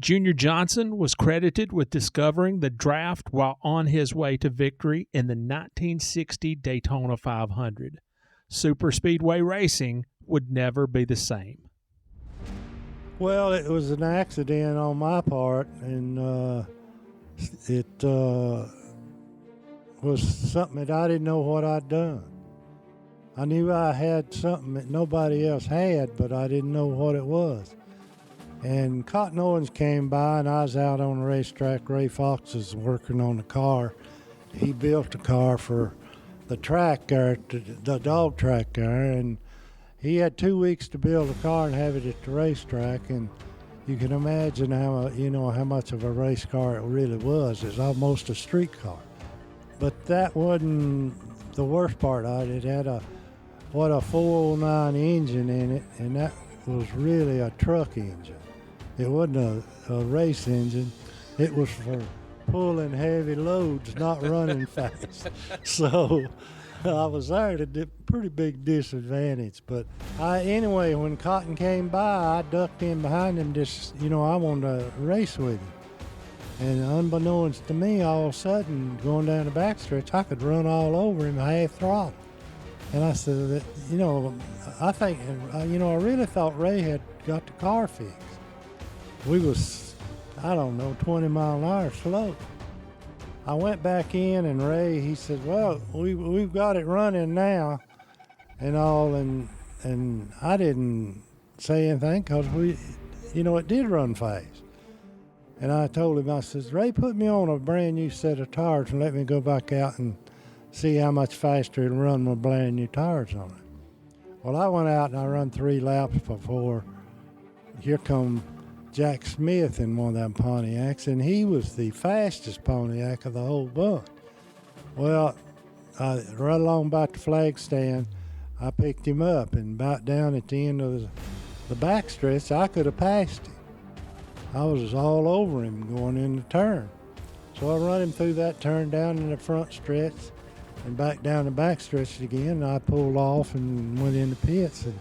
Junior Johnson was credited with discovering the draft while on his way to victory in the 1960 Daytona 500. Superspeedway racing would never be the same. Well, it was an accident on my part, and it was something that I didn't know what I'd done. I knew I had something that nobody else had, but I didn't know what it was. And Cotton Owens came by, and I was out on the racetrack. Ray Fox was working on the car. He built a car for the track there, the dog track there, and he had 2 weeks to build a car and have it at the racetrack. And you can imagine how much of a race car it really was. It's almost a street car. But that wasn't the worst part of it. It had a 409 engine in it, and that was really a truck engine. It wasn't a race engine. It was for pulling heavy loads, not running fast. So I was there at a pretty big disadvantage. But anyway, when Cotton came by, I ducked in behind him I wanted to race with him. And unbeknownst to me, all of a sudden, going down the backstretch, I could run all over him half throttle. And I said, I really thought Ray had got the car fixed. We was, 20 mile an hour slow. I went back in, and Ray, he said, well, we've got it running now and all, and I didn't say anything because it did run fast. And I told him, I says, Ray, put me on a brand new set of tires and let me go back out and see how much faster it'll run with brand new tires on it. Well, I went out and I run 3 laps before here come Jack Smith in one of them Pontiacs, and he was the fastest Pontiac of the whole bunch. Well, right along about the flag stand, I picked him up, and about down at the end of the backstretch, I could have passed him. I was all over him going in the turn. So I run him through that turn down in the front stretch and back down the back stretch again, and I pulled off and went in the pits and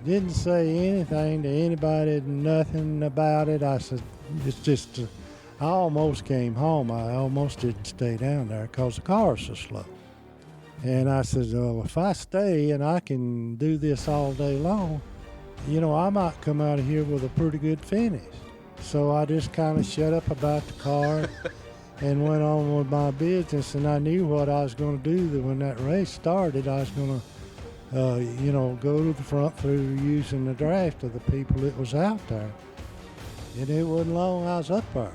didn't say anything to anybody, nothing about it. I said, I almost came home. I almost didn't stay down there because the car was so slow. And I said, well, if I stay and I can do this all day long, I might come out of here with a pretty good finish. So I just kind of shut up about the car and went on with my business. And I knew what I was going to do. That when that race started, I was going to go to the front through using the draft of the people that was out there. And it wasn't long I was up there.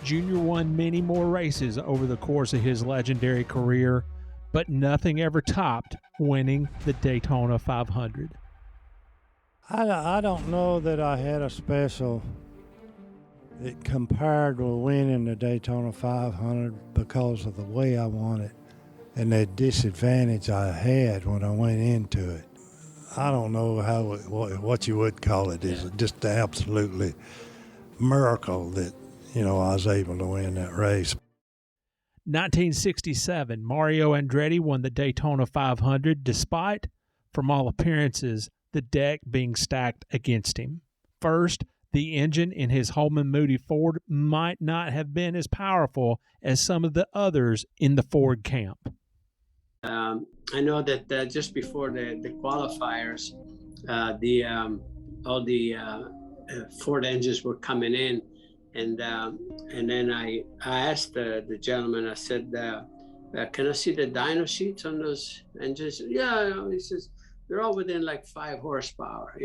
Junior won many more races over the course of his legendary career, but nothing ever topped winning the Daytona 500. I don't know that I had a special that compared with winning the Daytona 500 because of the way I won it and the disadvantage I had when I went into it. I don't know what you would call it. Is just absolutely miracle that I was able to win that race. 1967, Mario Andretti won the Daytona 500 despite, from all appearances, the deck being stacked against him. First, the engine in his Holman Moody Ford might not have been as powerful as some of the others in the Ford camp. I know that just before the qualifiers, all the Ford engines were coming in, and then I asked the gentleman. I said, "Can I see the dyno sheets on those engines?" Yeah, he says they're all within like 5 horsepower,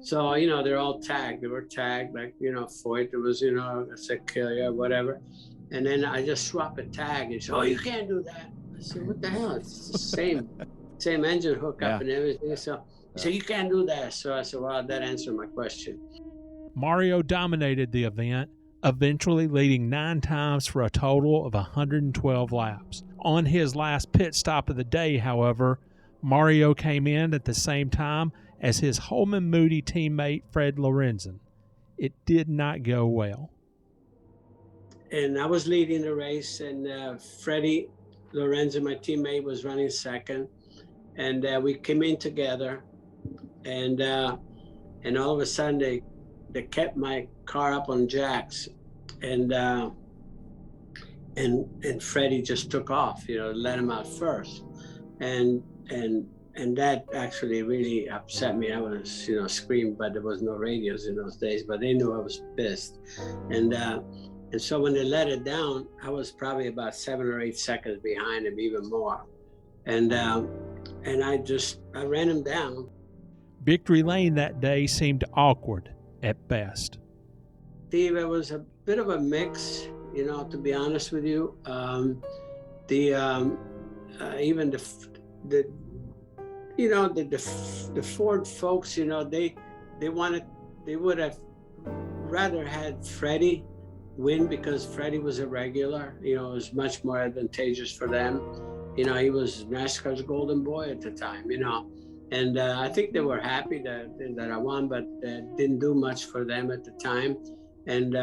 So they're all tagged. They were tagged like Foyt. It was I said Killia, whatever, and then I just swap a tag and said, "Oh, you can't do that." I said, "What the hell? It's the same engine hookup and everything." So he said, "You can't do that." So I said, "Well, that answered my question." Mario dominated the event, eventually leading 9 times for a total of 112 laps. On his last pit stop of the day, however, Mario came in at the same time as his Holman Moody teammate Fred Lorenzen. It did not go well. And I was leading the race, and Freddie Lorenzen, my teammate, was running second, and we came in together, and all of a sudden they kept my car up on jacks, and Freddie just took off, let him out first, and that actually really upset me. I was, screaming, but there was no radios in those days, but they knew I was pissed, and so when they let it down, I was probably about 7 or 8 seconds behind him, even more, and I ran him down. Victory Lane that day seemed awkward at best. Steve, it was a bit of a mix, to be honest with you. Even the Ford folks, they would have rather had Freddie win, because Freddie was a regular. It was much more advantageous for them. He was NASCAR's golden boy at the time, and I think they were happy that I won, but didn't do much for them at the time. And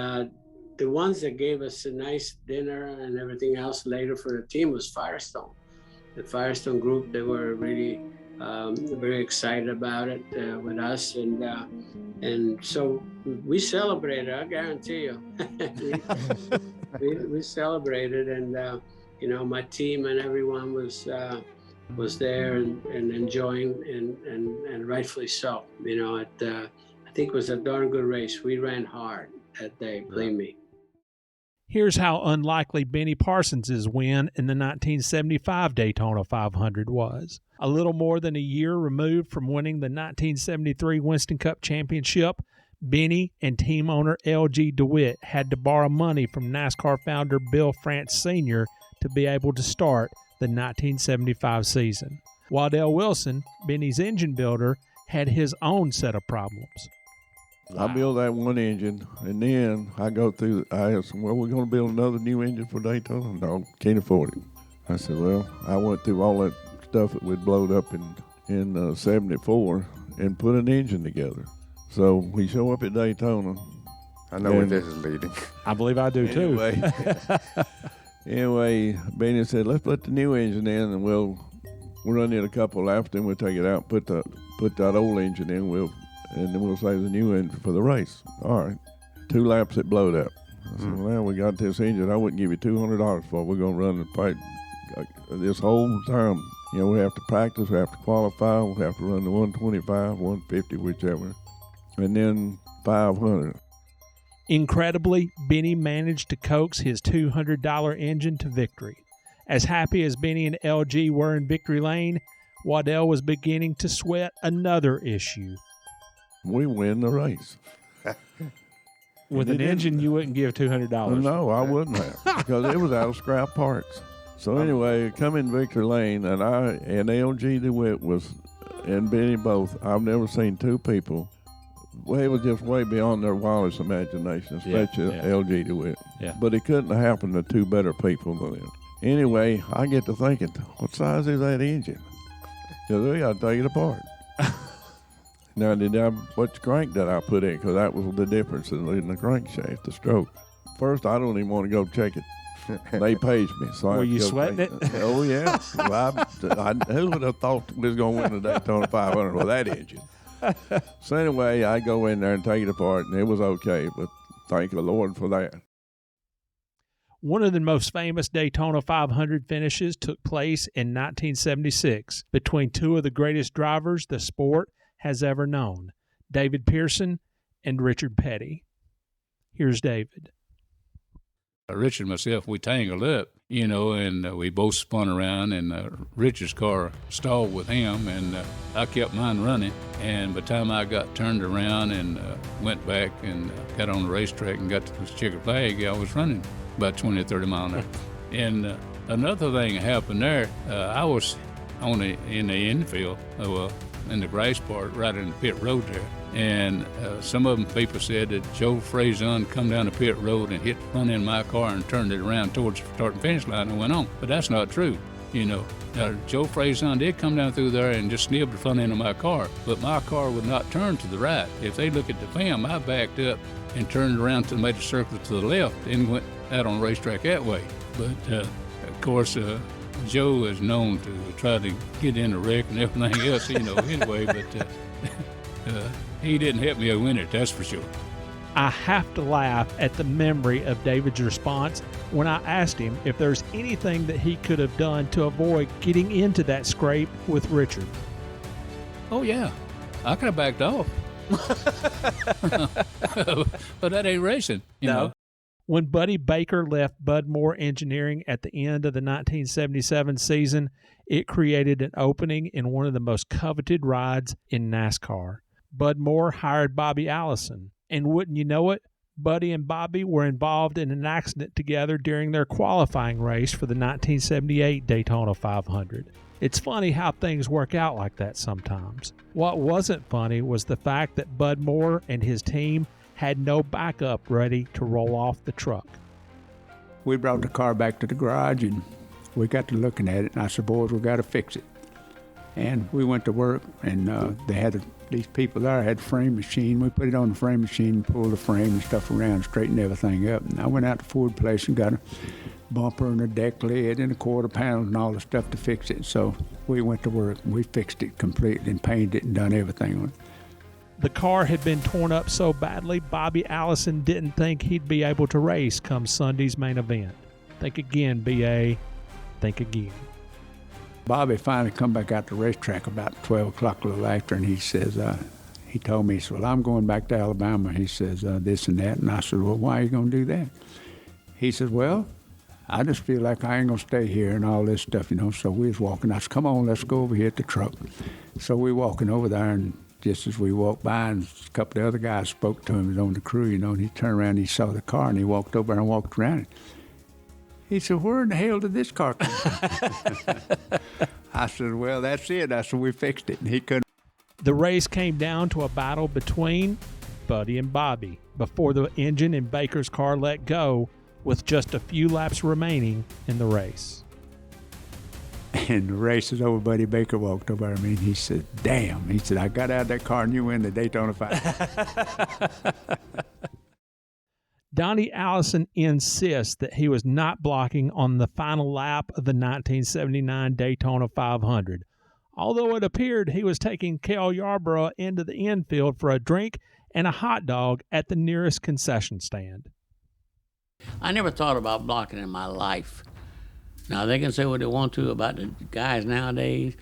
the ones that gave us a nice dinner and everything else later for the team was Firestone. The Firestone group, they were really very excited about it with us, and so we celebrated. I guarantee you, we celebrated, and my team and everyone was there and enjoying, and rightfully so. I think it was a darn good race. We ran hard that day, believe me. Here's how unlikely Benny Parsons' win in the 1975 Daytona 500 was. A little more than a year removed from winning the 1973 Winston Cup Championship, Benny and team owner L.G. DeWitt had to borrow money from NASCAR founder Bill France Sr. to be able to start the 1975 season. Waddell Wilson, Benny's engine builder, had his own set of problems. Wow. I built that one engine, and then I asked them, well, we're going to build another new engine for Daytona? No, can't afford it. I said, well, I went through all that stuff that we'd blowed up in 74 and put an engine together. So we show up at Daytona. I know where this is leading. I believe I do, too. Anyway, Benny said, let's put the new engine in, and we'll run it a couple laps, then we'll take it out, put that old engine in, and then we'll save the new engine for the race. All right. 2 laps, it blowed up. I said, well, we got this engine I wouldn't give you $200 for. We're going to run the fight this whole time. We have to practice, we have to qualify, we have to run the 125, 150, whichever, and then 500. Incredibly, Benny managed to coax his $200 engine to victory. As happy as Benny and LG were in Victory Lane, Waddell was beginning to sweat another issue. We win the race. With an engine you wouldn't give $200. No, I wouldn't have, because it was out of scrap parts. So anyway, come in Victory Lane, and LG DeWitt and Benny both. I've never seen 2 people. Well, it was just way beyond their wildest imagination, especially LG DeWitt. Yeah. But it couldn't have happened to 2 better people than them. Anyway, I get to thinking, what size is that engine? Because we got to take it apart. Now, what crank did I put in? Because that was the difference in the crankshaft, the stroke. First, I don't even want to go check it. They paged me. So Were you sweating it? Oh, yeah. Well, who would have thought we was going to win the Daytona 500 with that engine? So anyway, I go in there and take it apart, and it was okay, but thank the Lord for that. One of the most famous Daytona 500 finishes took place in 1976 between 2 of the greatest drivers the sport has ever known, David Pearson and Richard Petty. Here's David. Richard and myself, we tangled up, and we both spun around, and Richard's car stalled with him, and I kept mine running. And by the time I got turned around and went back and got on the racetrack and got to the checkered flag, I was running about 20 or 30 miles an hour. And another thing happened there, I was in the infield, in the grass part, right in the pit road there. And some of them people said that Joe Frazon come down the pit road and hit the front end of my car and turned it around towards the start and finish line and went on. But that's not true. Joe Frazon did come down through there and just snibbed the front end of my car, but my car would not turn to the right. If they look at the film, I backed up and turned around to made a circle to the left and went out on the racetrack that way. But of course, Joe is known to try to get in a wreck and everything else, anyway, but he didn't help me win it, that's for sure. I have to laugh at the memory of David's response when I asked him if there's anything that he could have done to avoid getting into that scrape with Richard. Oh, yeah. I could have backed off. But that ain't racing, you know. When Buddy Baker left Bud Moore Engineering at the end of the 1977 season, it created an opening in one of the most coveted rides in NASCAR. Bud Moore hired Bobby Allison, and wouldn't you know it, Buddy and Bobby were involved in an accident together during their qualifying race for the 1978 Daytona 500. It's funny how things work out like that sometimes. What wasn't funny was the fact that Bud Moore and his team had no backup ready to roll off the truck. We brought the car back to the garage and we got to looking at it, and I said, boys, we got to fix it. And we went to work, and they had these people there had a frame machine. We put it on the frame machine, pulled the frame and stuff around, straightened everything up. And I went out to Ford Place and got a bumper and a deck lid and a quarter panel and all the stuff to fix it. So we went to work and we fixed it completely and painted it and done everything on it. The car had been torn up so badly, Bobby Allison didn't think he'd be able to race come Sunday's main event. Think again, B.A. Think again. Bobby finally come back out to the racetrack about 12 o'clock a little after, and he says, he told me, he said, well, I'm going back to Alabama. He says, this and that. And I said, well, why are you going to do that? He says, well, I just feel like I ain't going to stay here and all this stuff, you know. So we was walking. I said, come on, let's go over here at the truck. So we walking over there, and just as we walked by, and a couple of other guys spoke to him, he was on the crew, you know, and he turned around and he saw the car, and he walked over and walked around it. He said, where in the hell did this car come from? I said, well, that's it. I said, we fixed it. And he couldn't. The race came down to a battle between Buddy and Bobby before the engine in Baker's car let go with just a few laps remaining in the race. And the race is over. Buddy Baker walked over to me and he said, damn. He said, I got out of that car and you win the Daytona 500. Donnie Allison insists that he was not blocking on the final lap of the 1979 Daytona 500, although it appeared he was taking Cale Yarborough into the infield for a drink and a hot dog at the nearest concession stand. I never thought about blocking in my life. Now, they can say what they want to about the guys nowadays.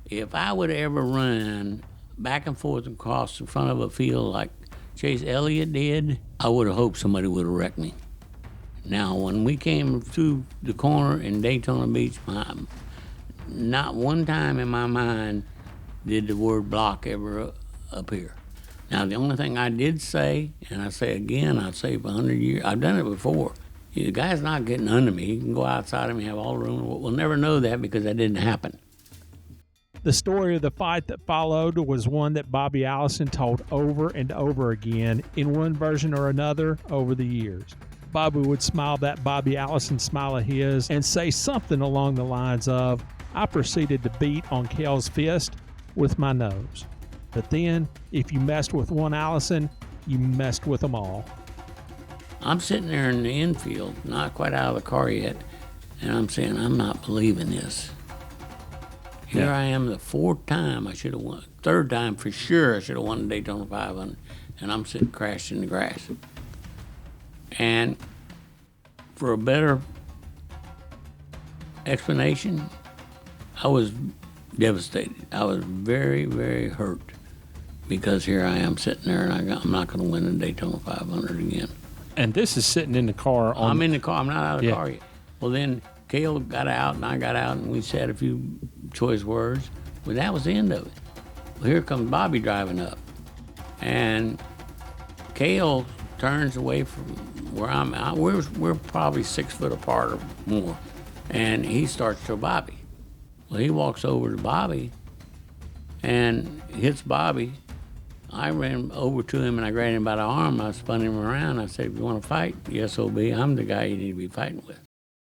If I would ever run back and forth across the front of a field like Chase Elliott did, I would have hoped somebody would have wrecked me. Now, when we came through the corner in Daytona Beach, not one time in my mind did the word block ever appear. Now, the only thing I did say, and I say again, I'd say for 100 years, I've done it before. The guy's not getting under me. He can go outside of me, have all the room. We'll never know that because that didn't happen. The story of the fight that followed was one that Bobby Allison told over and over again in one version or another over the years. Bobby would smile that Bobby Allison smile of his and say something along the lines of, I proceeded to beat on Cale's fist with my nose. But then, if you messed with one Allison, you messed with them all. I'm sitting there in the infield, not quite out of the car yet, and I'm saying, I'm not believing this. Here I am the fourth time I should have won. Third time for sure I should have won the Daytona 500. And I'm sitting crashed in the grass. And for a better explanation, I was devastated. I was very, very hurt because here I am sitting there and I'm not going to win the Daytona 500 again. And this is sitting in the car. I'm in the car. I'm not out of the car yet. Well, then Cale got out and I got out and we said a few choice words. Well, that was the end of it. Well, here comes Bobby driving up. And Cale turns away from where I'm at. We're probably 6 foot apart or more. And he starts to Bobby. Well, he walks over to Bobby and hits Bobby. I ran over to him and I grabbed him by the arm. I spun him around. I said, if you want to fight, yes, OB, I'm the guy you need to be fighting with.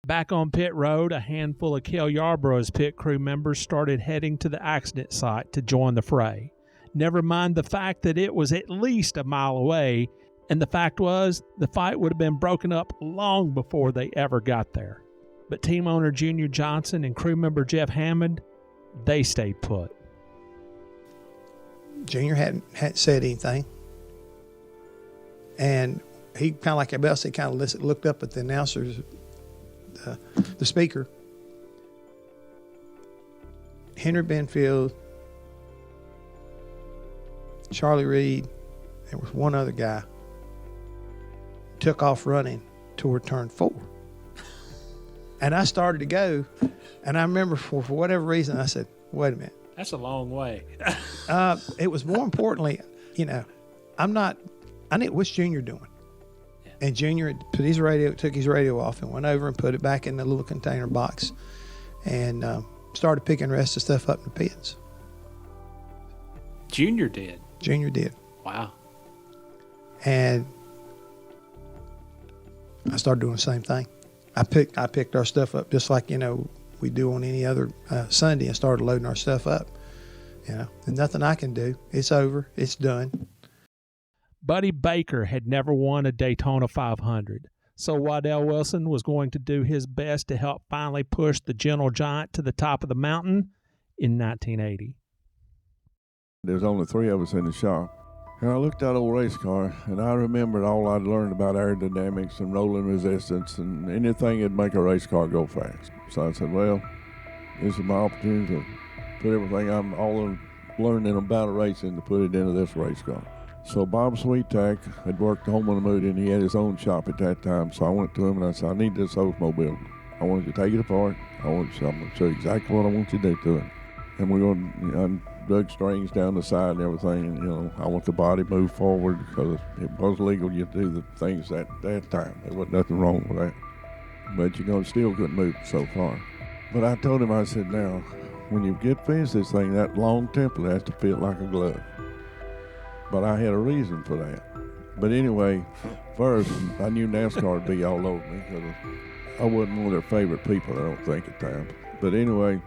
Back on pit road, a handful of Cale Yarborough's pit crew members started heading to the accident site to join the fray. Never mind the fact that it was at least a mile away, and the fact was the fight would have been broken up long before they ever got there. But team owner Junior Johnson and crew member Jeff Hammond, they stayed put. Junior hadn't said anything. And he kind of like everybody else, he kind of looked up at the announcers, the speaker. Henry Benfield, Charlie Reed, there was one other guy, took off running toward turn 4. And I started to go, and I remember for whatever reason, I said, wait a minute. That's a long way. It was more importantly, I knew what's Junior doing. Yeah. And Junior took his radio off and went over and put it back in the little container box and started picking the rest of the stuff up in the pits. Junior did? Junior did. Wow. And I started doing the same thing. I picked our stuff up just like, we do on any other Sunday, and started loading our stuff up. There's nothing I can do. It's over. It's done. Buddy Baker had never won a Daytona 500, so Waddell Wilson was going to do his best to help finally push the gentle giant to the top of the mountain in 1980. There was only 3 of us in the shop. And I looked at that old race car, and I remembered all I'd learned about aerodynamics and rolling resistance and anything that'd make a race car go fast. So I said, well, this is my opportunity to put everything I'm all learning about racing to put it into this race car. So Bob Sweettack had worked home on the mood, and he had his own shop at that time. So I went to him and I said, I need this Oldsmobile. I want you to take it apart. I'm going to show you exactly what I want you to do to it. And we're going to dug strings down the side and everything, and I want the body moved forward because it was legal to do the things at that time. There wasn't nothing wrong with that. But still couldn't move it so far. But I told him, I said, now, when you get finished this thing, that long template has to fit like a glove. But I had a reason for that. But anyway, first, I knew NASCAR would be all over me because I wasn't one of their favorite people, I don't think, at times. But anyway,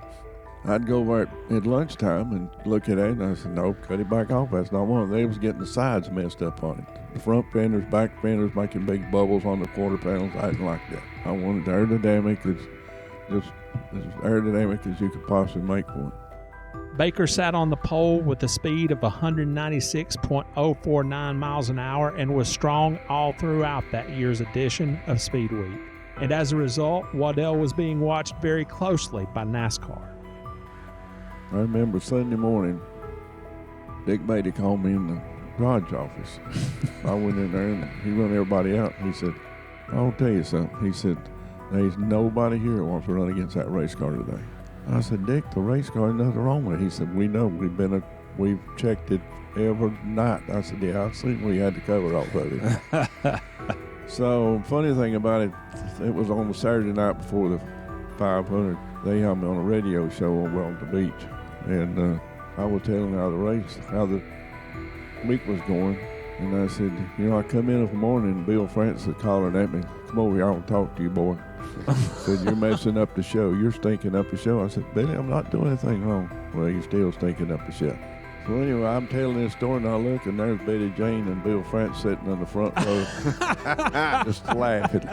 I'd go over at lunchtime and look at it, and I said, no, cut it back off. That's not one. They was getting the sides messed up on it. The front fenders, back fenders, making big bubbles on the quarter panels. I didn't like that. I wanted aerodynamic, just as aerodynamic as you could possibly make one. Baker sat on the pole with a speed of 196.049 miles an hour and was strong all throughout that year's edition of Speed Week. And as a result, Waddell was being watched very closely by NASCAR. I remember Sunday morning, Dick Beatty called me in the garage office. I went in there and he run everybody out. He said, I'll tell you something. He said, there's nobody here that wants to run against that race car today. I said, Dick, the race car, nothing wrong with it. He said, we know. We've checked it every night. I said, yeah, I seen we had to cover off of it. So, funny thing about it, it was on the Saturday night before the 500. They had me on a radio show on Wellington Beach. And I was telling how the week was going. And I said, I come in the morning and Bill Francis calling at me, come over here, I want to talk to you, boy. Said, you're messing up the show. You're stinking up the show. I said, Billy, I'm not doing anything wrong. Well, you're still stinking up the show. So anyway, I'm telling this story, and I look, and there's Betty Jane and Bill Francis sitting on the front row, just laughing.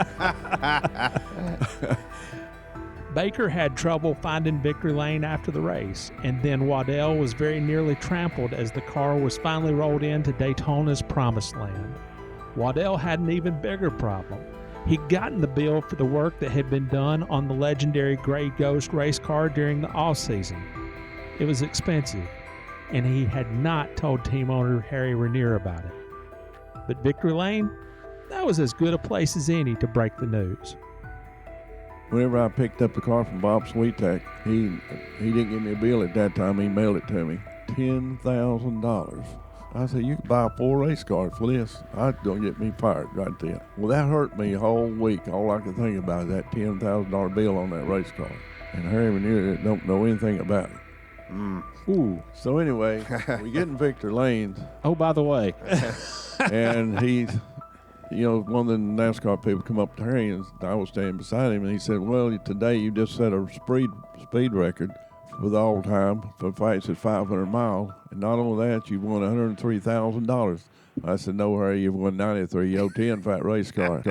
Baker had trouble finding victory lane after the race, and then Waddell was very nearly trampled as the car was finally rolled into Daytona's promised land. Waddell had an even bigger problem. He'd gotten the bill for the work that had been done on the legendary Gray Ghost race car during the off-season. It was expensive, and he had not told team owner Harry Ranier about it. But victory lane, that was as good a place as any to break the news. Whenever I picked up the car from Bob Sweettack, he didn't give me a bill at that time. He mailed it to me, $10,000. I said, you can buy 4 race cars for this. I'd gonna get me fired right then. Well, that hurt me a whole week. All I could think about is that $10,000 bill on that race car. And Harry Ranier don't know anything about it. Ooh. So anyway, we get in Victor Lanes. Oh, by the way. And he's, one of the NASCAR people come up to Harry, and I was standing beside him, and he said, well, today you just set a speed record for the all-time for fights at 500 miles. And not only that, you won $103,000. I said, no, Harry, you've won 93. You owe 10 for that race car.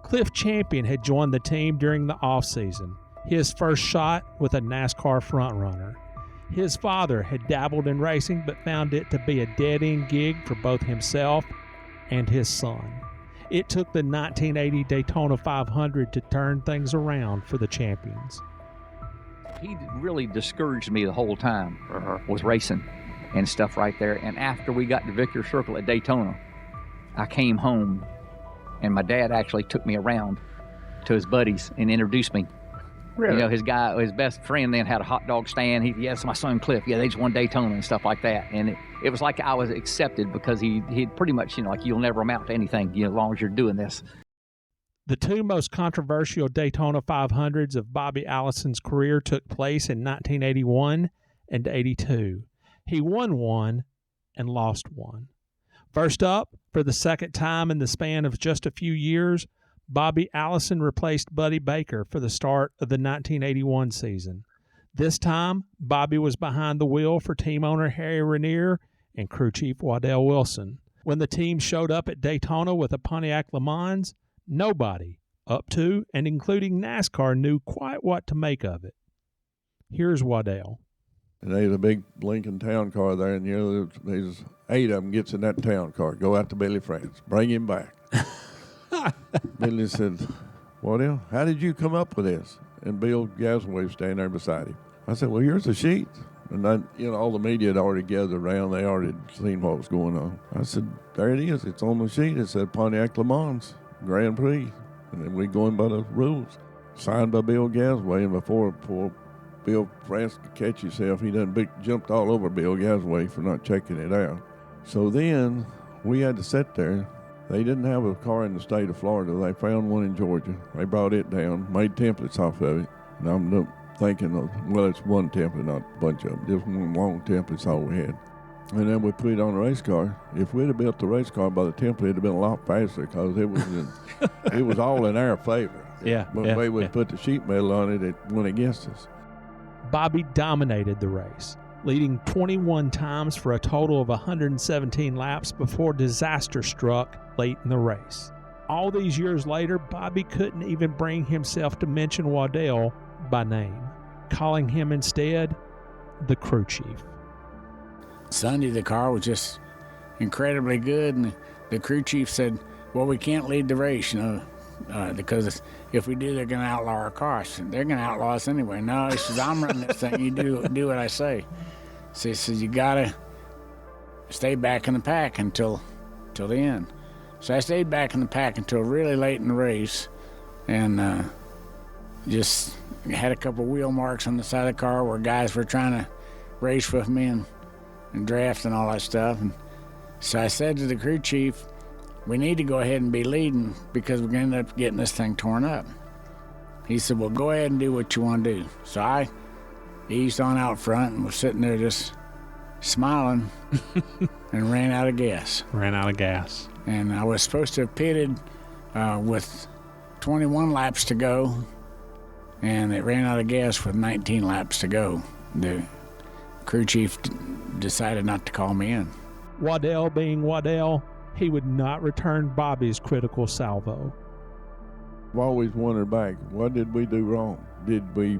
Cliff Champion had joined the team during the off-season, his first shot with a NASCAR frontrunner. His father had dabbled in racing but found it to be a dead-end gig for both himself and his son. It took the 1980 Daytona 500 to turn things around for the champions. He really discouraged me the whole time with racing and stuff right there. And after we got to Victory Circle at Daytona, I came home, and my dad actually took me around to his buddies and introduced me. Really? You know, his best friend then had a hot dog stand. Yes, my son Cliff. Yeah, they just won Daytona and stuff like that. And it was like I was accepted because he'd pretty much, like, you'll never amount to anything, as long as you're doing this. The two most controversial Daytona 500s of Bobby Allison's career took place in 1981 and 82. He won one and lost one. First up, for the second time in the span of just a few years, Bobby Allison replaced Buddy Baker for the start of the 1981 season. This time, Bobby was behind the wheel for team owner Harry Ranier and crew chief Waddell Wilson. When the team showed up at Daytona with a Pontiac Le Mans, nobody, up to and including NASCAR, knew quite what to make of it. Here's Waddell. And there's a big Lincoln Town Car there, and there's 8 of them gets in that town car. Go out to Billy France. Bring him back. Billy said, Waddell, how did you come up with this? And Bill Gasaway was standing there beside him. I said, well, here's the sheet. And all the media had already gathered around. They already seen what was going on. I said, there it is. It's on the sheet. It said Pontiac Le Mans Grand Prix. And then we going by the rules. Signed by Bill Gasaway. And before Bill France could catch himself, he done jumped all over Bill Gasaway for not checking it out. So then we had to sit there. They didn't have a car in the state of Florida. They found one in Georgia. They brought it down, made templates off of it. And I'm thinking, it's one template, not a bunch of them. Just one long template's all we had. And then we put it on a race car. If we'd have built the race car by the template, it'd have been a lot faster because it was it was all in our favor. Yeah. But the way we put the sheet metal on it, it went against us. Bobby dominated the race, leading 21 times for a total of 117 laps before disaster struck late in the race. All these years later, Bobby couldn't even bring himself to mention Waddell by name, calling him instead the crew chief. Sunday, the car was just incredibly good, and the crew chief said, well, we can't lead the race, because if we do, they're going to outlaw our car. I said, they're going to outlaw us anyway. No, he says, I'm running this thing. You do what I say. So he says, you got to stay back in the pack until the end. So I stayed back in the pack until really late in the race, and just had a couple wheel marks on the side of the car where guys were trying to race with me and draft and all that stuff. And so I said to the crew chief, we need to go ahead and be leading because we're going to end up getting this thing torn up. He said, well, go ahead and do what you want to do. So I eased on out front and was sitting there just smiling and ran out of gas. And I was supposed to have pitted with 21 laps to go, and it ran out of gas with 19 laps to go. The crew chief decided not to call me in. Waddell being Waddell, he would not return Bobby's critical salvo. I've always wondered back, what did we do wrong? Did we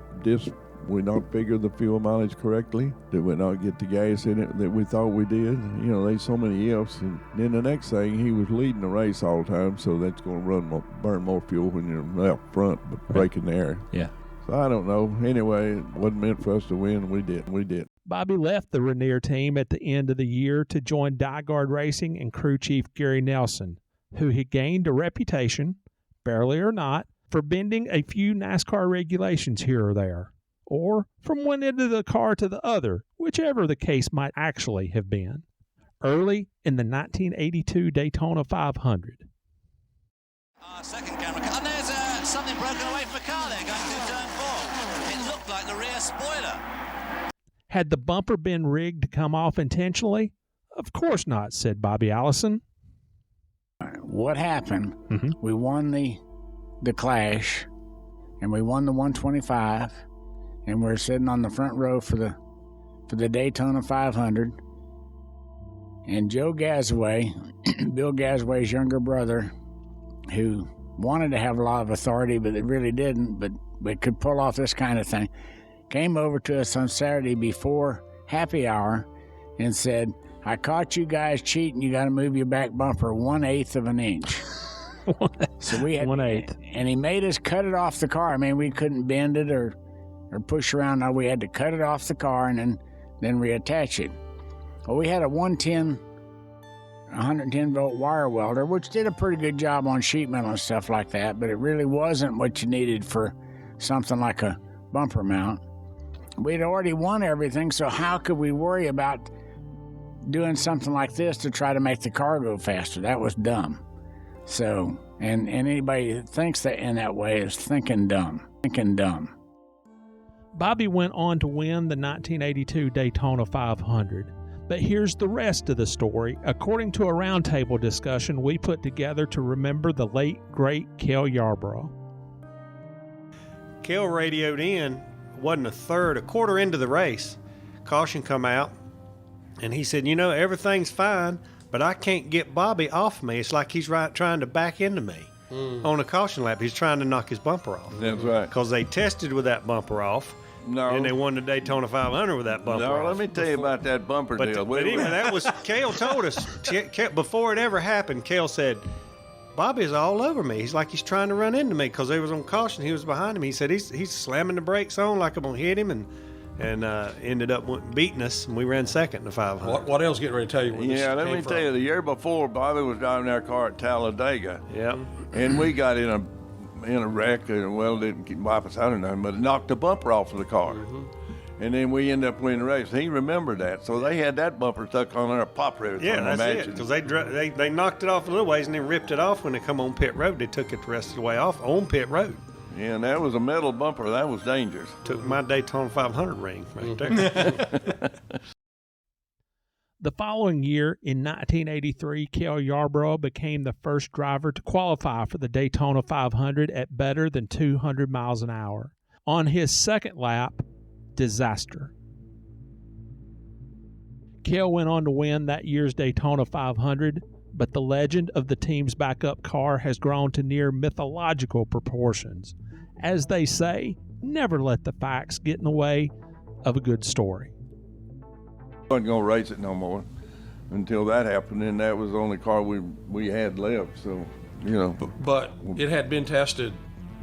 not figure the fuel mileage correctly? Did we not get the gas in it that we thought we did? There's so many ifs. And then the next thing, he was leading the race all the time, so that's going to burn more fuel when you're out front, but breaking the air. Yeah. So I don't know. Anyway, it wasn't meant for us to win. We did. Bobby left the Ranier team at the end of the year to join Dyegard Racing and crew chief Gary Nelson, who had gained a reputation, fairly or not, for bending a few NASCAR regulations here or there, or from one end of the car to the other, whichever the case might actually have been. Early in the 1982 Daytona 500. Second camera, and there's something broken away from a car there going through turn 4. It looked like the rear spoiler. Had the bumper been rigged to come off intentionally? Of course not, said Bobby Allison. What happened, we won the Clash, and we won the 125, and we're sitting on the front row for the Daytona 500. And Joe Gasaway, Bill Gasaway's younger brother, who wanted to have a lot of authority, but it really didn't, but could pull off this kind of thing, came over to us on Saturday before happy hour and said, I caught you guys cheating. You got to move your back bumper 1/8 of an inch. So we had 1/8. And he made us cut it off the car. I mean, we couldn't bend it or push around. No, we had to cut it off the car and then reattach it. Well, we had a 110-volt wire welder, which did a pretty good job on sheet metal and stuff like that, but it really wasn't what you needed for something like a bumper mount. We'd already won everything, so how could we worry about doing something like this to try to make the car go faster? That was dumb. So, and anybody that thinks that in that way is thinking dumb. Bobby went on to win the 1982 Daytona 500. But here's the rest of the story, according to a roundtable discussion we put together to remember the late, great Cale Yarborough. Cale radioed in, wasn't a quarter into the race. Caution come out, and he said, everything's fine, but I can't get Bobby off me. It's like he's trying to back into me on a caution lap. He's trying to knock his bumper off. That's right. Because they tested with that bumper off. No. And they won the Daytona 500 with that bumper off. No, let me tell you about that bumper deal. But even that was, Cale told us, before it ever happened, Cale said, Bobby's all over me. He's like he's trying to run into me because they was on caution. He was behind him. He said he's slamming the brakes on like I'm going to hit him, and ended up beating us, and we ran second in the 500. What else getting ready to tell you where this let came me from? tell you, the year before, Bobby was driving our car at Talladega. Yep. And we got in a wreck, and well, it didn't wipe us out or nothing, but it knocked the bumper off of the car. Mm-hmm. And then we ended up winning the race. He remembered that, so they had that bumper stuck on there, pop rivet. Yeah, that's it. Because they knocked it off a little ways and then ripped it off when they come on pit road. They took it the rest of the way off on pit road. Yeah, and that was a metal bumper. That was dangerous. Took my Daytona 500 ring right there. The following year, in 1983, Cale Yarborough became the first driver to qualify for the Daytona 500 at better than 200 miles an hour. On his second lap, disaster. Cale went on to win that year's Daytona 500, but the legend of the team's backup car has grown to near mythological proportions. As they say, never let the facts get in the way of a good story. Wasn't going to race it no more until that happened, and that was the only car we had left, so, But it had been tested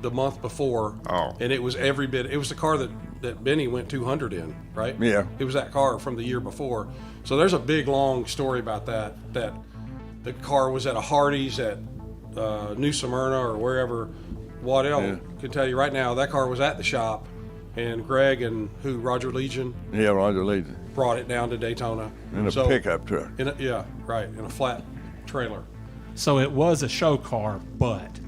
the month before, and it was every bit. It was the car that Benny went 200 in, right? Yeah. It was that car from the year before. So there's a big, long story about that the car was at a Hardee's at New Smyrna or wherever. Waddell can tell you right now, that car was at the shop, and Greg and Roger Legion? Yeah, Roger Legion. Brought it down to Daytona. In a pickup truck. In a flat trailer. So it was a show car, but...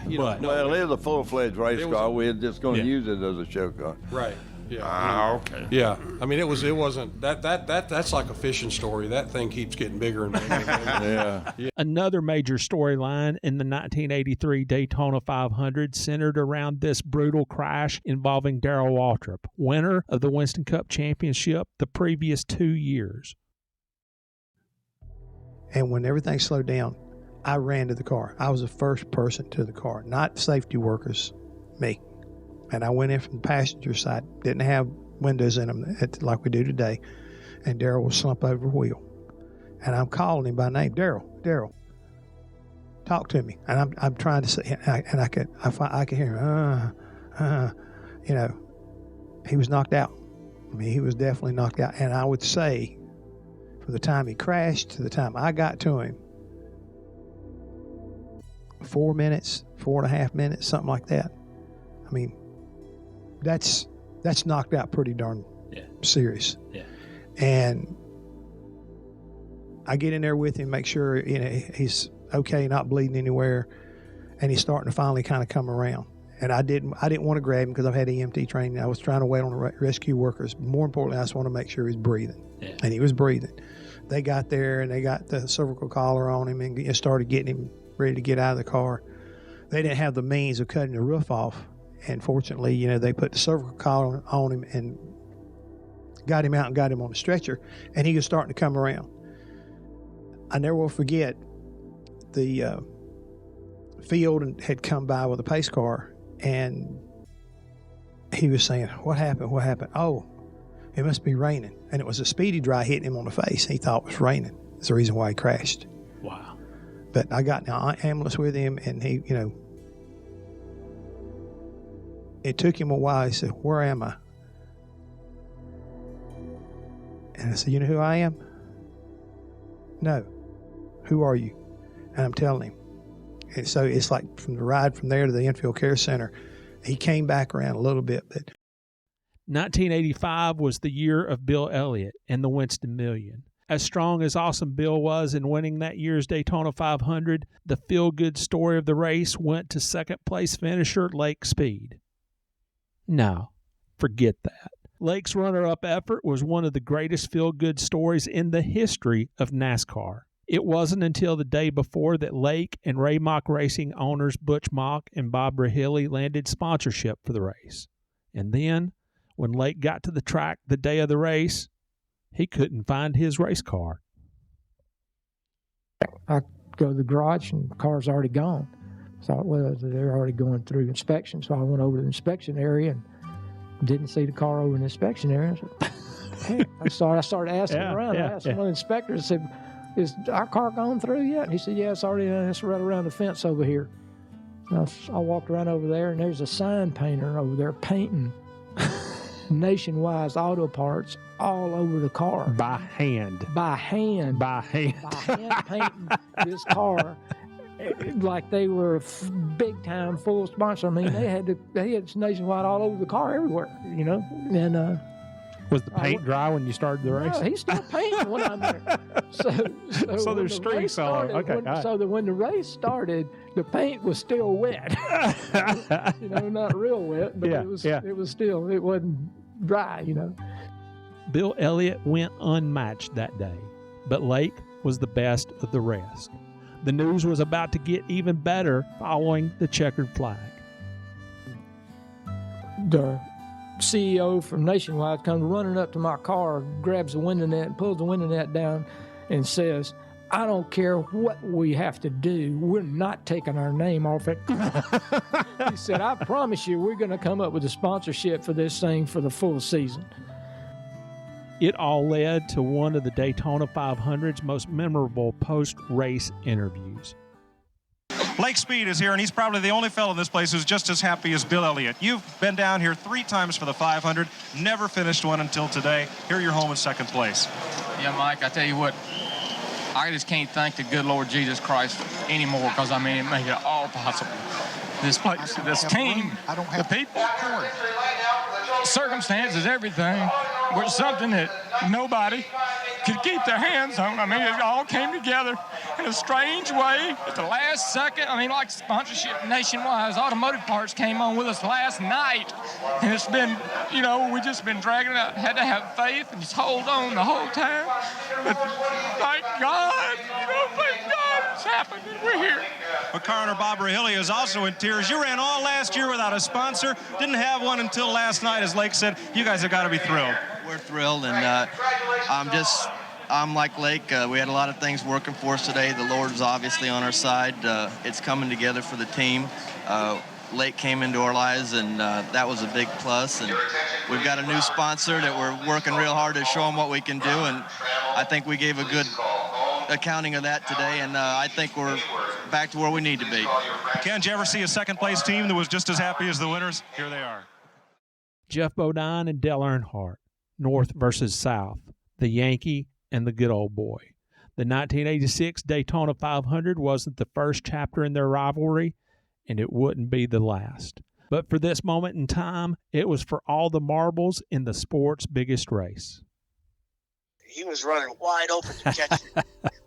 Well, it was a full-fledged race car. We were just going to use it as a show car. Right. Yeah. Okay. Yeah. I mean, it wasn't that's like a fishing story. That thing keeps getting bigger and bigger. Yeah. Another major storyline in the 1983 Daytona 500 centered around this brutal crash involving Darrell Waltrip, winner of the Winston Cup Championship the previous 2 years. And when everything slowed down, I ran to the car. I was the first person to the car, not safety workers, me. And I went in from the passenger side, didn't have windows in them like we do today. And Darrell was slumped over a wheel. And I'm calling him by name, Darrell, talk to me. And I'm trying to say, and I could hear him, he was knocked out. I mean, he was definitely knocked out. And I would say, from the time he crashed to the time I got to him, 4 minutes, 4.5 minutes, something like that. I mean, that's knocked out pretty darn serious. Yeah. And I get in there with him, make sure he's okay, not bleeding anywhere, and he's starting to finally kind of come around. And I didn't want to grab him because I've had EMT training. I was trying to wait on the rescue workers. More importantly, I just want to make sure he's breathing. Yeah. And he was breathing. They got there and they got the cervical collar on him and started getting him ready to get out of the car. They didn't have the means of cutting the roof off, and fortunately, they put the cervical collar on him and got him out and got him on a stretcher, and he was starting to come around. I never will forget the field had come by with a pace car, and he was saying, what happened? Oh, it must be raining. And it was a speedy dry hitting him on the face. He thought it was raining. That's the reason why he crashed. Wow. But I got in the ambulance with him, and he, it took him a while. He said, "Where am I?" And I said, "You know who I am?" "No." "Who are you?" And I'm telling him. And so it's like from the ride from there to the infield care center, he came back around a little bit. But 1985 was the year of Bill Elliott and the Winston Million. As strong as Awesome Bill was in winning that year's Daytona 500, the feel-good story of the race went to second-place finisher Lake Speed. No, forget that. Lake's runner-up effort was one of the greatest feel-good stories in the history of NASCAR. It wasn't until the day before that Lake and Ray Mock Racing owners Butch Mock and Bob Rahilly landed sponsorship for the race. And then, when Lake got to the track the day of the race, he couldn't find his race car. I go to the garage and the car's already gone. Thought, well, they're already going through inspection. So I went over to the inspection area and didn't see the car over in the inspection area. So, I started asking around. I asked one of the inspectors, I said, "Is our car gone through yet?" And he said, "Yeah, it's already done. It's right around the fence over here." And I walked around over there, and there's a sign painter over there painting Nationwide auto parts all over the car. By hand painting this car like they were a big time full sponsor. I mean, they had Nationwide all over the car everywhere, And was the paint dry when you started the race? No, he still painting when I'm there. So there's streaks all over. Okay. So that when the race started, the paint was still wet. Not real wet, but it wasn't dry. Bill Elliott went unmatched that day, but Lake was the best of the rest. The news was about to get even better following the checkered flag. The CEO from Nationwide comes running up to my car, grabs the window net, pulls the window net down, and says, "I don't care what we have to do. We're not taking our name off it." He said, "I promise you we're going to come up with a sponsorship for this thing for the full season." It all led to one of the Daytona 500's most memorable post-race interviews. Lake Speed is here, and he's probably the only fellow in this place who's just as happy as Bill Elliott. You've been down here 3 times for the 500, never finished one until today. Here you're home in second place. Yeah, Mike, I tell you what, I just can't thank the good Lord Jesus Christ anymore, because, it made it all possible. This place, this team, the people, circumstances, everything, was something that nobody could keep their hands on. It all came together in a strange way at the last second. Like sponsorship Nationwide, automotive parts came on with us last night. And it's been, we just been dragging it out. Had to have faith and just hold on the whole time. But thank God, thank God it's happened and we're here. McCarner Bob Rahilly is also in tears. You ran all last year without a sponsor. Didn't have one until last night. As Lake said, you guys have got to be thrilled. We're thrilled, and I'm like Lake. We had a lot of things working for us today. The Lord's obviously on our side. It's coming together for the team. Lake came into our lives, and that was a big plus. And we've got a new sponsor that we're working real hard to show them what we can do, and I think we gave a good accounting of that today, and I think we're back to where we need to be. Ken, did you ever see a second-place team that was just as happy as the winners? Here they are. Jeff Bodine and Dale Earnhardt, North versus South, the Yankee and the good old boy. The 1986 Daytona 500 wasn't the first chapter in their rivalry, and it wouldn't be the last. But for this moment in time, it was for all the marbles in the sport's biggest race. He was running wide open to catch me.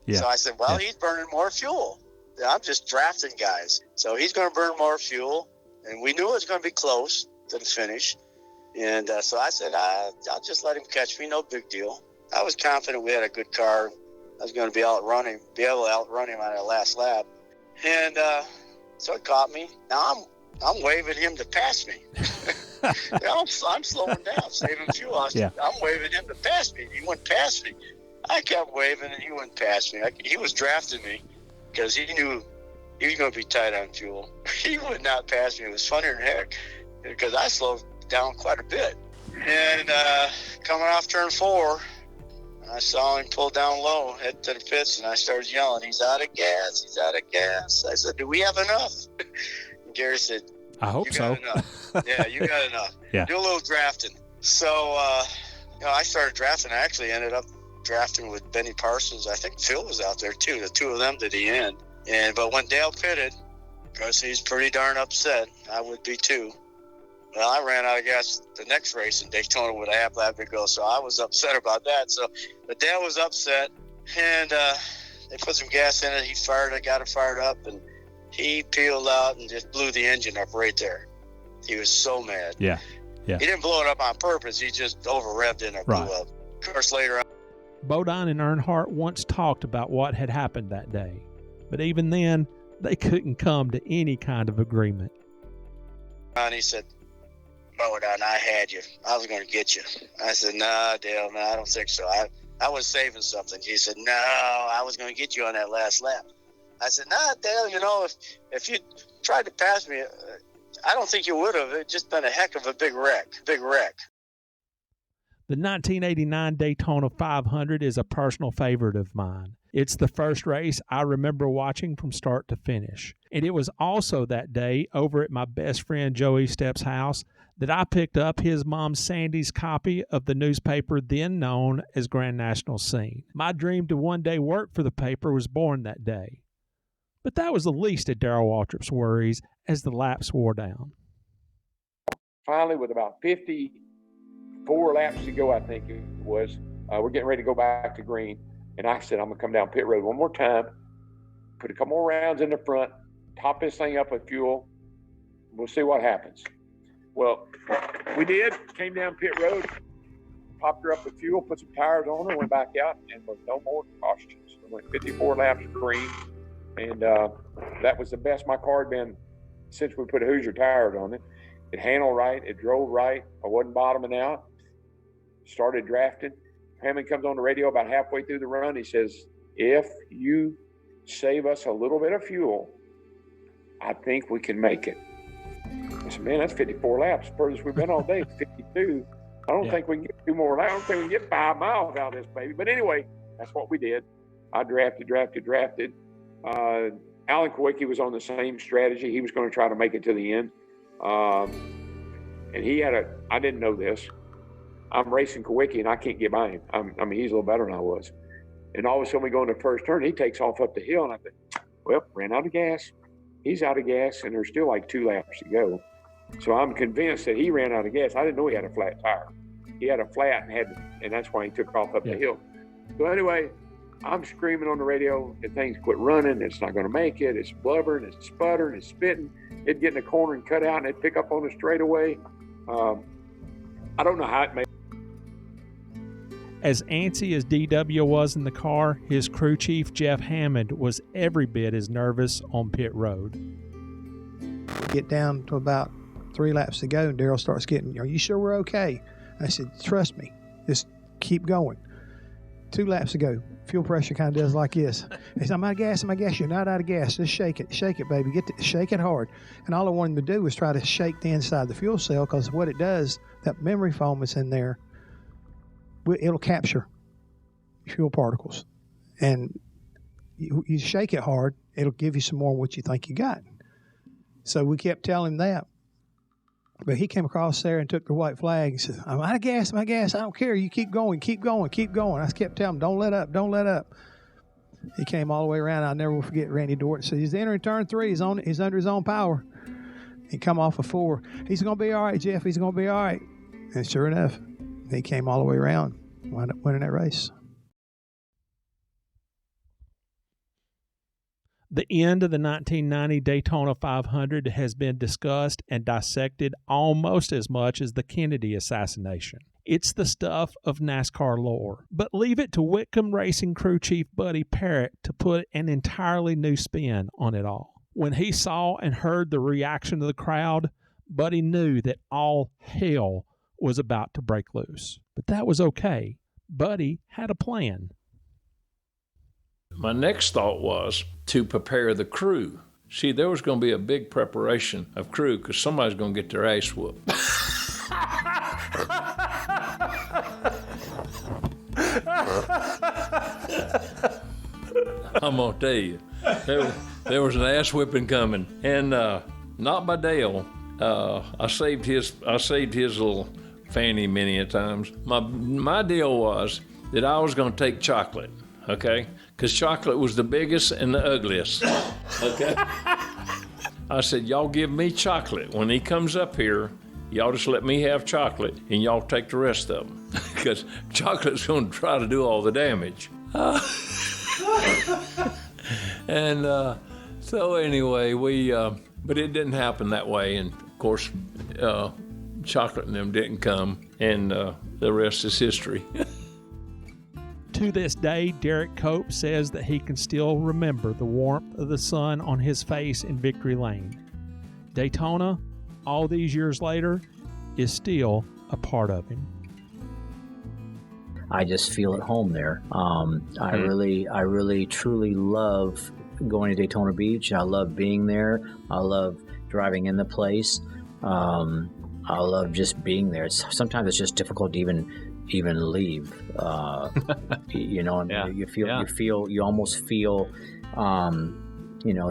Yeah. So I said, well, he's burning more fuel. I'm just drafting guys. So he's going to burn more fuel. And we knew it was going to be close to the finish. And so I said, I'll just let him catch me. No big deal. I was confident we had a good car. I was going to be able to outrun him on that last lap. And so it caught me. Now I'm waving him to pass me. I'm slowing down, saving fuel. I'm waving him to pass me. He went past me. I kept waving, and he went past me. He was drafting me because he knew he was going to be tight on fuel. He would not pass me. It was funnier than heck because I slowed down quite a bit. And coming off turn 4, I saw him pull down low, head to the pits, and I started yelling, "He's out of gas, he's out of gas." I said, "Do we have enough?" And Gary said, I hope so. Enough. Yeah, you got enough. Yeah. Do a little drafting. So, I started drafting. I actually ended up drafting with Benny Parsons. I think Phil was out there too. The two of them to the end. But when Dale pitted, because he's pretty darn upset, I would be too. Well, I ran out of gas the next race in Daytona with a half lap to go, so I was upset about that. But Dale was upset, and they put some gas in it. He got it fired up, and he peeled out and just blew the engine up right there. He was so mad. Yeah. He didn't blow it up on purpose. He just over-revved it and it blew up. Of course, later on, Bodine and Earnhardt once talked about what had happened that day, but even then, they couldn't come to any kind of agreement. and he said, Bodine, I had you. I was going to get you. I said, "Nah, Dale, no, I don't think so. I was saving something." He said, "No, I was going to get you on that last lap." I said, "Nah, Dale, if you tried to pass me, I don't think you would have. It'd just been a heck of a big wreck. The 1989 Daytona 500 is a personal favorite of mine. It's the first race I remember watching from start to finish. And it was also that day over at my best friend Joey Stepp's house that I picked up his mom Sandy's copy of the newspaper then known as Grand National Scene. My dream to one day work for the paper was born that day. But that was the least of Darrell Waltrip's worries as the laps wore down. Finally, with about 54 laps to go, I think it was, we're getting ready to go back to green. And I said, I'm going to come down pit road one more time, put a couple more rounds in the front, top this thing up with fuel. We'll see what happens. Well, we did. Came down pit road, popped her up with fuel, put some tires on her, went back out, and was no more cautions. We went 54 laps green, and that was the best my car had been since we put Hoosier tires on it. It handled right. It drove right. I wasn't bottoming out. Started drafting. Hammond comes on the radio about halfway through the run. He says, if you save us a little bit of fuel, I think we can make it. I said, man, that's 54 laps. Furthest we've been all day, 52. I don't think we can get 2 more laps. I don't think we can get 5 miles out of this baby. But anyway, that's what we did. I drafted. Alan Kowicki was on the same strategy. He was going to try to make it to the end. And he had I didn't know this. I'm racing Kowicki, and I can't get by him. I mean, he's a little better than I was. And all of a sudden, we go in the first turn. He takes off up the hill, and I think, well, ran out of gas. He's out of gas, and there's still like 2 laps to go. So I'm convinced that he ran out of gas. I didn't know he had a flat tire. He had a flat, and that's why he took off up the hill. So anyway, I'm screaming on the radio, the thing's quit running. It's not going to make it. It's blubbering. It's sputtering. It's spitting. It'd get in the corner and cut out, and it'd pick up on the straightaway. I don't know how it made. As antsy as DW was in the car, his crew chief, Jeff Hammond, was every bit as nervous on pit road. Get down to about 3 laps to go, and Darrell starts getting, are you sure we're okay? I said, trust me, just keep going. 2 laps to go. Fuel pressure kind of does like this. He said, I'm out of gas. You're not out of gas. Just shake it, baby. Shake it hard. And all I wanted him to do was try to shake the inside of the fuel cell, because what it does, that memory foam is in there, it'll capture fuel particles. And you shake it hard, it'll give you some more of what you think you got. So we kept telling him that. But he came across there and took the white flag and said, I'm out of gas, I don't care. You keep going. I kept telling him, don't let up. He came all the way around. I'll never forget Randy Dort. So he's entering turn 3. He's under his own power. He come off of 4. He's going to be all right, Jeff. He's going to be all right. And sure enough, he came all the way around, wound up winning that race. The end of the 1990 Daytona 500 has been discussed and dissected almost as much as the Kennedy assassination. It's the stuff of NASCAR lore. But leave it to Whitcomb Racing crew chief Buddy Parrott to put an entirely new spin on it all. When he saw and heard the reaction of the crowd, Buddy knew that all hell was about to break loose. But that was okay. Buddy had a plan. My next thought was to prepare the crew. See, there was going to be a big preparation of crew because somebody's going to get their ass whooped. I'm gonna tell you, there was an ass whipping coming, and not by Dale. I saved his little fanny many a times. My deal was that I was gonna take chocolate, okay? Because chocolate was the biggest and the ugliest, okay? I said, y'all give me chocolate. When he comes up here, y'all just let me have chocolate, and y'all take the rest of them, because chocolate's gonna try to do all the damage. And so anyway, but it didn't happen that way. And of course, chocolate and them didn't come, and the rest is history. To this day, Derrike Cope says that he can still remember the warmth of the sun on his face in Victory Lane. Daytona, all these years later, is still a part of him. I just feel at home there. I really, truly love going to Daytona Beach. I love being there. I love driving in the place. I love just being there. Sometimes it's just difficult to even leave. You know, and you almost feel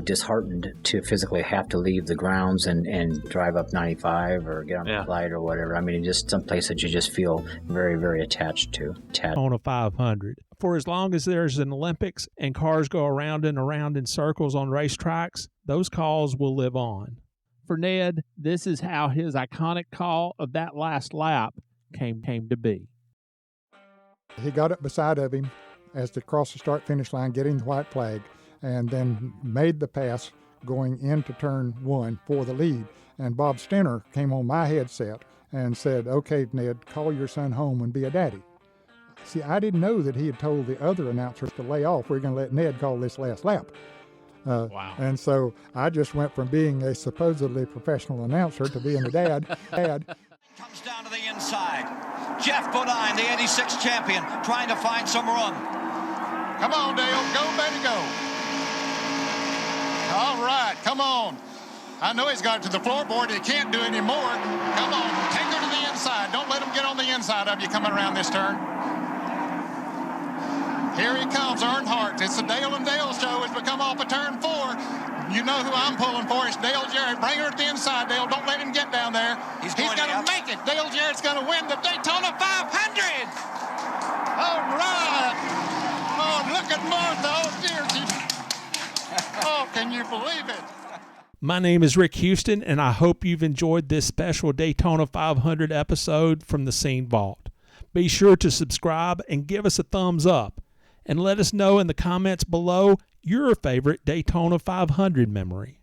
disheartened to physically have to leave the grounds and drive up 95 or get on the flight or whatever. I mean, just some place that you just feel very, very attached to. On a 500. For as long as there's an Olympics and cars go around and around in circles on racetracks, those calls will live on. For Ned, this is how his iconic call of that last lap came to be. He got up beside of him as they crossed the start-finish line, getting the white flag, and then made the pass going into turn 1 for the lead. And Bob Stenner came on my headset and said, "Okay, Ned, call your son home and be a daddy." See, I didn't know that he had told the other announcers to lay off. We're going to let Ned call this last lap. Wow. And so I just went from being a supposedly professional announcer to being a dad. Comes down to the inside. Jeff Bodine, the 86 champion, trying to find some room. Come on, Dale. Go, baby, go. All right, come on. I know he's got it to the floorboard. He can't do any more. Come on, take her to the inside. Don't let him get on the inside of you coming around this turn. Here he comes, Earnhardt. It's the Dale and Dale show as we come off of turn 4. You know who I'm pulling for. It's Dale Jarrett. Bring her to the inside, Dale. Don't let him get down there. He's going to make it. Dale Jarrett's going to win the Daytona 500. All right. Oh, look at Martha. Oh, dear. Oh, can you believe it? My name is Rick Houston, and I hope you've enjoyed this special Daytona 500 episode from the Scene Vault. Be sure to subscribe and give us a thumbs up. And let us know in the comments below your favorite Daytona 500 memory.